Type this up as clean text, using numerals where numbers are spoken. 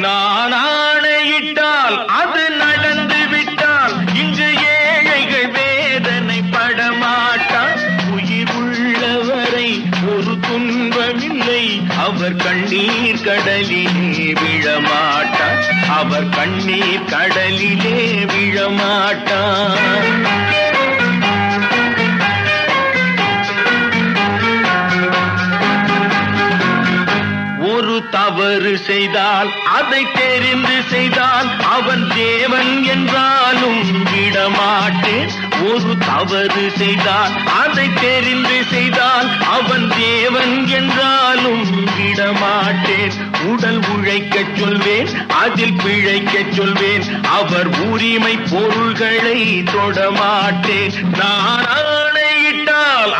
நான் ஆணையிட்டால் அது நடந்து விட்டால் இங்கு ஏழைகள் வேதனை படமாட்டார். உயிர் உள்ளவரை ஒரு துன்பமில்லை, அவர் கண்ணீர் கடலிலே விழமாட்டார். அவர் கண்ணீர் கடலிலே விழமாட்டார். ஒரு தவறு செய்தால் அதை தெரிந்து செய்தால் அவன் தேவன் என்றாலும் விடமாட்டேன். ஒரு தவறு செய்தால் அதை தெரிந்து செய்தால் அவன் தேவன் என்றாலும் விடமாட்டேன். உடல் உழைக்கச் சொல்வேன், அதில் பிழைக்கச் சொல்வேன், அவர் உரிமை பொருள்களை தொடமாட்டேன். நான் ஆணையிட்டால்